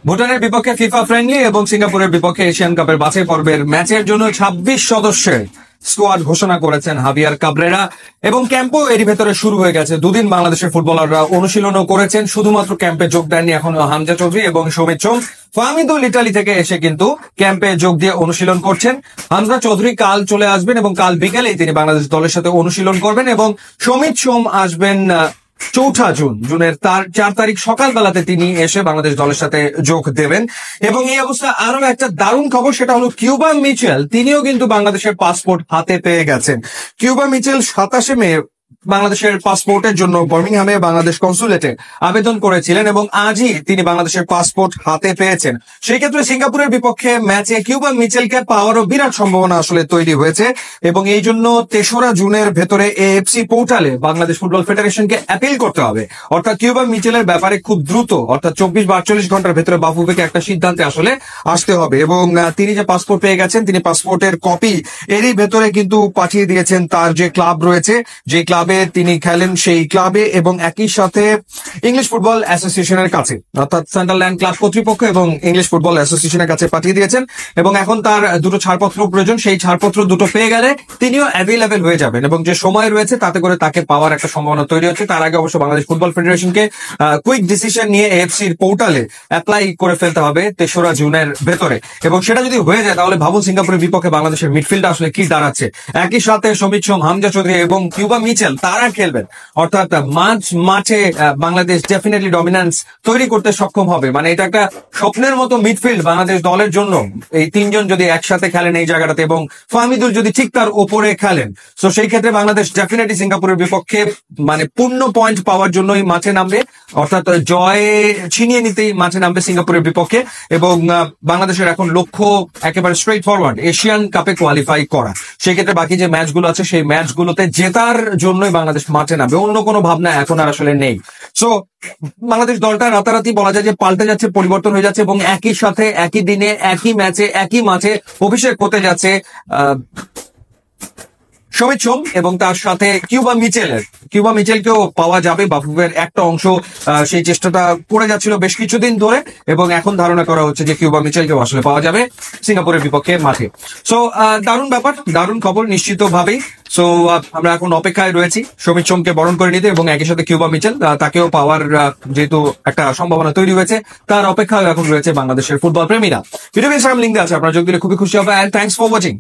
ভুটানের বিপক্ষে FIFA friendly এবং সিঙ্গাপুরের বিপক্ষে এশিয়ান কাপের বাছাই পর্বের ম্যাচের জন্য ২৬ সদস্যের স্কোয়াড ঘোষণা করেছেন হাবিয়ার কাবরেরা এবং ক্যাম্পও এরই ভেতরে শুরু হয়ে গেছে। দুদিন বাংলাদেশের ফুটবলাররা অনুশীলনও করেছেন, শুধুমাত্র ক্যাম্পে যোগ দেননি এখনো হামজা চৌধুরী এবং সৌমিত সোম। ফাহমিদুল ইতালি থেকে এসে কিন্তু ক্যাম্পে যোগ দিয়ে অনুশীলন করছেন। হামজা চৌধুরী কাল চলে আসবেন এবং কাল বিকেলেই তিনি বাংলাদেশ দলের সাথে অনুশীলন করবেন এবং সৌমিত সোম আসবেন ৪ জুনের ৪ তারিখ সকালবেলাতে তিনি এসে বাংলাদেশ দলের সাথে যোগ দেবেন। এবং এই অবস্থা আরো একটা দারুণ খবর, সেটা হলো কিউবা মিচেল তিনিও কিন্তু বাংলাদেশের পাসপোর্ট হাতে পেয়ে গেছেন। কিউবা মিচেল ২৭ মে বাংলাদেশের পাসপোর্টের জন্য বার্মিংহামে বাংলাদেশ কনসুলেটে আবেদন করেছিলেন এবং আজই তিনি বাংলাদেশের পাসপোর্ট হাতে পেয়েছেন। সেই ক্ষেত্রে সিঙ্গাপুরের বিপক্ষে ম্যাচে কিউবা মিচেলকে পাওয়ারও বিরাট সম্ভাবনা আসলে তৈরি হয়েছে এবং এই জন্য ৩রা জুনের ভেতরে এএফসি পোর্টালে বাংলাদেশ ফুটবল ফেডারেশনকে অ্যাপিল করতে হবে। অর্থাৎ কিউবা মিচেলের ব্যাপারে খুব দ্রুত, অর্থাৎ ২৪ বা ৪৮ ঘন্টার ভেতরে বাফুফেকে একটা সিদ্ধান্তে আসলে আসতে হবে এবং তিনি যে পাসপোর্ট পেয়ে গেছেন, তিনি পাসপোর্টের কপি এরই ভেতরে কিন্তু পাঠিয়ে দিয়েছেন তার যে ক্লাব রয়েছে, যে ক্লাবে তিনি খেলেন সেই ক্লাবে এবং একই সাথে ইংলিশ ফুটবল অ্যাসোসিয়েশনের কাছে, অর্থাৎ সান্ডারল্যান্ড ক্লাব কর্তৃপক্ষ এবং ইংলিশ ফুটবল অ্যাসোসিয়েশনের কাছে পাঠিয়ে দিয়েছেন এবং এখন তার দুটো ছাড়পত্র প্রয়োজন। সেই ছাড়পত্র দুটো পেয়ে গেলে তিনিও অ্যাভেলেবেল হয়ে যাবেন এবং যে সময় রয়েছে তাতে করে তাকে পাওয়ার একটা সম্ভাবনা তৈরি হচ্ছে। তার আগে অবশ্য বাংলাদেশ ফুটবল ফেডারেশনকে কুইক ডিসিশন নিয়ে এএফসির পোর্টালে অ্যাপ্লাই করে ফেলতে হবে ৩রা জুনের ভেতরে এবং সেটা যদি হয়ে যায় তাহলে ভাবুন সিঙ্গাপুরের বিপক্ষে বাংলাদেশের মিডফিল্ড আসলে কি দাঁড়াচ্ছে। একই সাথে সৌমিত সোম, হামজা চৌধুরী এবং কিউবা মিচেল তারা খেলবেন, অর্থাৎ মাঠে বাংলাদেশ ডেফিনেটলি ডমিনেন্স তৈরি করতে সক্ষম হবে। মানে এটা একটা স্বপ্নের মতো মিডফিল্ড বাংলাদেশ দলের জন্য। এই তিনজন যদি একসাথে খেলেন এই জায়গাটাতে এবং ফাহমিদুল যদি ঠিক তার ওপরে খেলেন, তো সেই ক্ষেত্রে বাংলাদেশ ডেফিনেটলি সিঙ্গাপুরের বিপক্ষে মানে পূর্ণ পয়েন্ট পাওয়ার জন্যই মাঠে নামবে, অর্থাৎ জয় ছিনিয়ে নিতেই মাঠে নামবে সিঙ্গাপুরের বিপক্ষে। এবং বাংলাদেশের এখন লক্ষ্য একেবারে স্ট্রেট ফরওয়ার্ড এশিয়ান কাপে কোয়ালিফাই করা। সেই ক্ষেত্রে বাকি যে ম্যাচগুলো আছে সেই ম্যাচগুলোতে জেতার জন্যই বাংলাদেশ মাঠে নামবে, অন্য কোনো ভাবনা এখন আর আসলে নেই। সো বাংলাদেশ দলটা রাতারাতি বলা যায় যে পাল্টে যাচ্ছে, পরিবর্তন হয়ে যাচ্ছে এবং একই সাথে একই দিনে একই ম্যাচে একই মাঠে অভিষেক হতে যাচ্ছে সৌমিত সোম এবং তার সাথে কিউবা মিচেলকেও পাওয়া যাবে। বাফুফের একটা অংশ সেই চেষ্টাটা করে যাচ্ছিল বেশ কিছুদিন ধরে এবং এখন ধারণা করা হচ্ছে যে কিউবা মিচেলকেও আসলে পাওয়া যাবে সিঙ্গাপুরের বিপক্ষে মাঠে। সো দারুণ ব্যাপার, দারুণ খবর নিশ্চিতভাবেই। সো আমরা এখন অপেক্ষায় রয়েছি সৌমিত সোমকে বরণ করে নিতে এবং একই সাথে কিউবা মিচেল তাকেও পাওয়ার যেহেতু একটা সম্ভাবনা তৈরি হয়েছে, তার অপেক্ষায় এখন রয়েছে বাংলাদেশের ফুটবল প্রেমীরা। ভিডিও ইনস্টাগ্রাম লিঙ্ক আছে, আপনারা যোগ দিলে খুবই খুশি হবে। And thanks for watching.